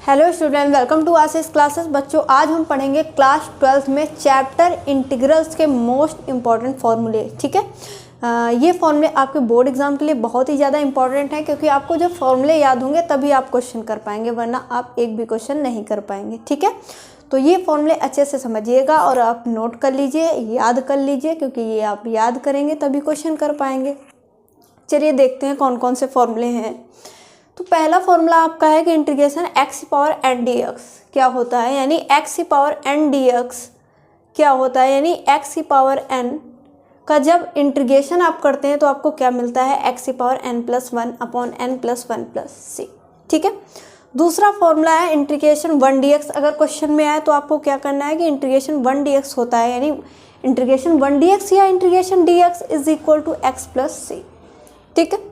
Hello student, welcome to Ashish classes. बच्चों, आज हम पढ़ेंगे क्लास 12th में चैप्टर इंटीग्रल्स के मोस्ट इम्पॉर्टेंट फॉर्मूले। ठीक है, ये फॉर्मूले आपके बोर्ड एग्जाम के लिए बहुत ही ज़्यादा इंपॉर्टेंट है, क्योंकि आपको जब फॉर्मूले याद होंगे तभी आप क्वेश्चन कर पाएंगे, वरना आप एक भी क्वेश्चन नहीं कर पाएंगे। ठीक है, तो ये फॉर्मूले अच्छे से समझिएगा और आप नोट कर लीजिए, याद कर लीजिए, क्योंकि ये आप याद करेंगे तभी क्वेश्चन कर पाएंगे। चलिए देखते हैं कौन कौन से फॉर्मूले हैं। तो पहला फॉर्मूला आपका है कि इंटीग्रेशन एक्स की पावर एन डी एक्स क्या होता है, यानी एक्स की पावर एन डी एक्स क्या होता है, यानी एक्स की पावर एन का जब इंटीग्रेशन आप करते हैं तो आपको क्या मिलता है, एक्स की power n plus one upon n plus one plus c. ठीक है, दूसरा फॉर्मूला है इंटीग्रेशन वन डी एक्स। अगर क्वेश्चन में आए तो आपको क्या करना है कि इंटीग्रेशन वन डी एक्स होता है, यानी इंटीग्रेशन वन डी एक्स या integration d x is equal to x plus c. ठीक है,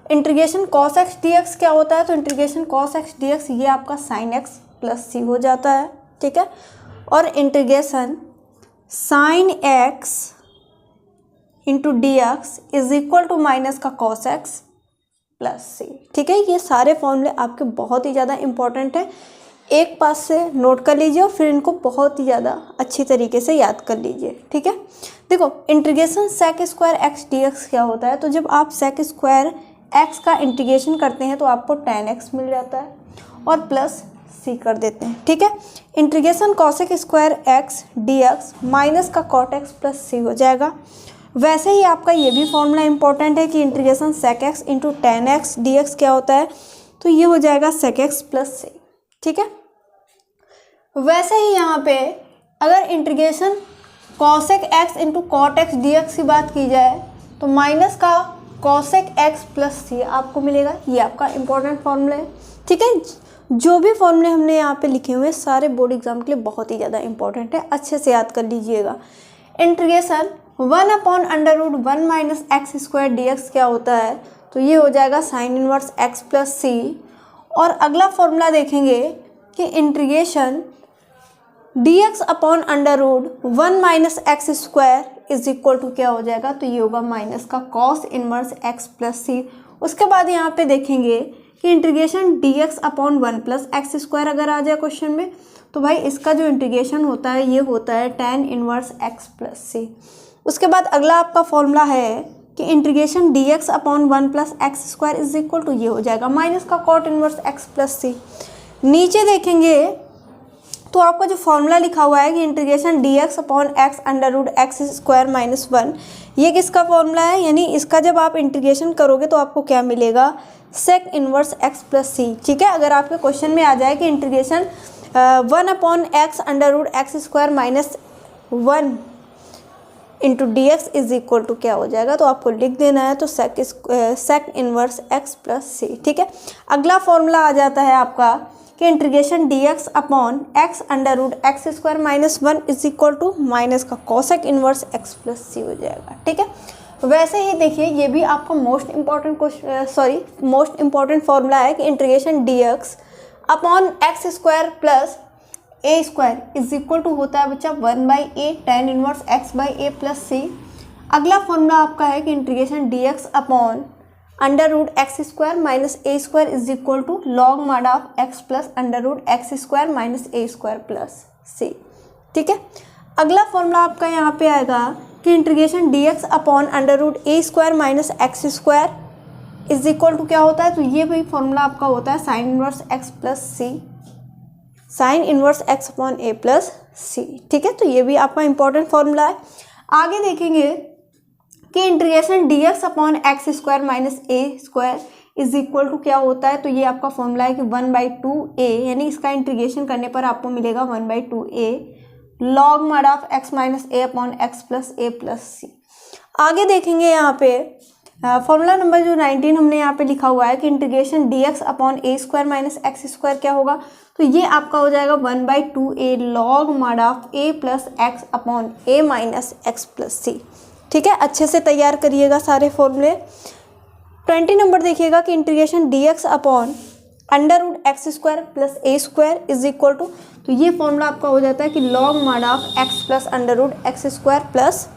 integration cos x d x क्या होता है, तो integration cos x d x ये आपका साइन एक्स प्लस सी हो जाता है। ठीक है, और integration sine x into d x is equal to minus का कॉस एक्स प्लस सी। ठीक है, ये सारे फॉर्मूले आपके बहुत ही ज़्यादा इंपॉर्टेंट है, एक पास से नोट कर लीजिए और फिर इनको बहुत ही ज़्यादा अच्छी तरीके से याद कर लीजिए। ठीक है, देखो integration sec square x d x क्या होता है, तो जब आप सेक स्क्वायर एक्स का इंटीग्रेशन करते हैं तो आपको tan x मिल जाता है और प्लस सी कर देते हैं। ठीक है, integration cosec square x d x minus का कॉट एक्स प्लस सी हो जाएगा। वैसे ही आपका ये भी फॉर्मूला इंपॉर्टेंट है कि integration sec x into tan x d x क्या होता है, तो ये हो जाएगा सेक एक्स प्लस सी। ठीक है, वैसे ही यहाँ पे अगर integration cosec x into cot x d x की बात की जाए तो माइनस का कॉसेक एक्स प्लस सी आपको मिलेगा। ये आपका इंपॉर्टेंट फॉर्मूला है। ठीक है, जो भी फॉर्मूले हमने यहाँ पे लिखे हुए हैं सारे बोर्ड एग्जाम के लिए बहुत ही ज़्यादा इंपॉर्टेंट है, अच्छे से याद कर लीजिएगा। Integration one upon under root one minus x square d x क्या होता है, तो ये हो जाएगा sine inverse x plus c. और अगला फॉर्मूला देखेंगे कि integration d x upon under root one minus x square is equal to क्या हो जाएगा, तो ये होगा माइनस का cos inverse x plus c. उसके बाद यहाँ पे देखेंगे कि integration d x upon one plus x square अगर आ जाए क्वेश्चन में, तो भाई इसका जो इंटीग्रेशन होता है ये होता है tan inverse x plus c. उसके बाद अगला आपका फॉर्मूला है कि integration d x upon one plus x square is equal to ये हो जाएगा माइनस का cot inverse x plus c. नीचे देखेंगे तो आपका जो फॉर्मूला लिखा हुआ है कि integration d x upon x under root x square minus one, ये किसका फॉर्मूला है, यानी इसका जब आप इंटीग्रेशन करोगे तो आपको क्या मिलेगा, sec inverse x plus c. ठीक है, अगर आपके क्वेश्चन में आ जाए कि integration one upon x under root x square minus one into d x is equal to क्या हो जाएगा, तो आपको लिख देना है तो sec inverse x plus c. ठीक है, अगला फॉर्मूला आ जाता है आपका कि integration d x upon x under root x square minus one is equal to minus का कॉसेक इनवर्स एक्स प्लस सी हो जाएगा। ठीक है, वैसे ही देखिए ये भी आपका मोस्ट इंपॉर्टेंट फॉर्मूला है कि integration d x upon x square plus a square is equal to होता है बच्चा one by a tan inverse x by a plus c. अगला फॉर्मूला आपका है कि integration d x upon under root x square minus a square is equal to log mod of x plus under root x square minus a square plus c. ठीक है, अगला formula आपका यहाँ पे आएगा कि integration d x upon under root a square minus x square is equal to क्या होता है, तो ये भी फॉर्मूला आपका होता है साइन इनवर्स एक्स प्लस सी, साइन इनवर्स एक्स अपॉन ए प्लस सी। ठीक है, तो ये भी आपका इंपॉर्टेंट फॉर्मूला है। आगे देखेंगे कि integration d x upon x square minus a square is equal to क्या होता है, तो ये आपका फॉर्मूला है कि वन बाई टू ए, यानी इसका इंटीग्रेशन करने पर आपको मिलेगा one by two a log mod of x minus a upon x plus a plus c. आगे देखेंगे यहाँ पे फॉर्मूला नंबर जो 19 हमने यहाँ पे लिखा हुआ है कि integration d x upon a square minus x square क्या होगा, तो ये आपका हो जाएगा one by two a log mod of a plus x upon a minus x plus c. ठीक है, अच्छे से तैयार करिएगा सारे फॉर्मूले। 20 नंबर देखिएगा कि integration d x upon under root x square plus a square is equal to, तो ये फॉर्मूला आपका हो जाता है कि log mod of x plus under root x square plus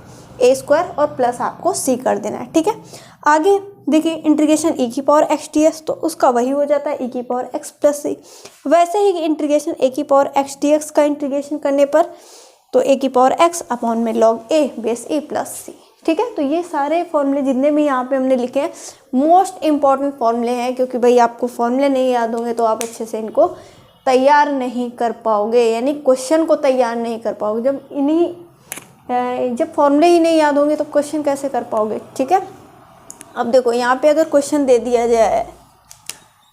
a square और प्लस आपको सी कर देना है। ठीक है, आगे देखिए इंटीग्रेशन e की पावर x dx, तो उसका वही हो जाता है e की पावर x प्लस सी। वैसे ही इंटीग्रेशन a की पावर x dx का इंटीग्रेशन करने पर तो a की पावर x अपॉन में log a base a plus c. ठीक है, तो ये सारे फॉर्मूले जितने भी यहाँ पे हमने लिखे हैं मोस्ट इंपॉर्टेंट फॉर्मूले हैं, क्योंकि भाई आपको फॉर्मूले नहीं याद होंगे तो आप अच्छे से इनको तैयार नहीं कर पाओगे, यानी क्वेश्चन को तैयार नहीं कर पाओगे। जब फॉर्मूले ही नहीं याद होंगे तो क्वेश्चन कैसे कर पाओगे। ठीक है, अब देखो यहाँ पे अगर क्वेश्चन दे दिया जाए,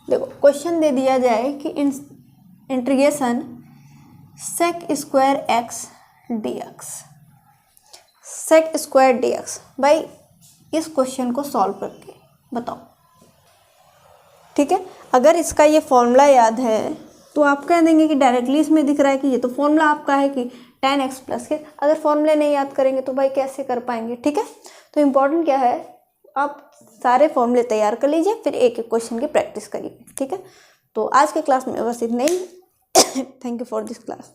देखो क्वेश्चन दे दिया जाए कि integration sec square x dx, sec square dx, भाई इस क्वेश्चन को सॉल्व करके बताओ। ठीक है, अगर इसका ये फॉर्मूला याद है तो आप कह देंगे कि डायरेक्टली इसमें दिख रहा है कि ये तो फॉर्मूला आपका है कि tan x प्लस के। अगर फॉर्मूले नहीं याद करेंगे तो भाई कैसे कर पाएंगे। ठीक है, तो इम्पोर्टेंट क्या है, आप सारे फॉर्मूले तैयार कर लीजिए, फिर एक एक क्वेश्चन की प्रैक्टिस करिए। ठीक है, तो आज के क्लास में बस इतना ही। Thank you for this class.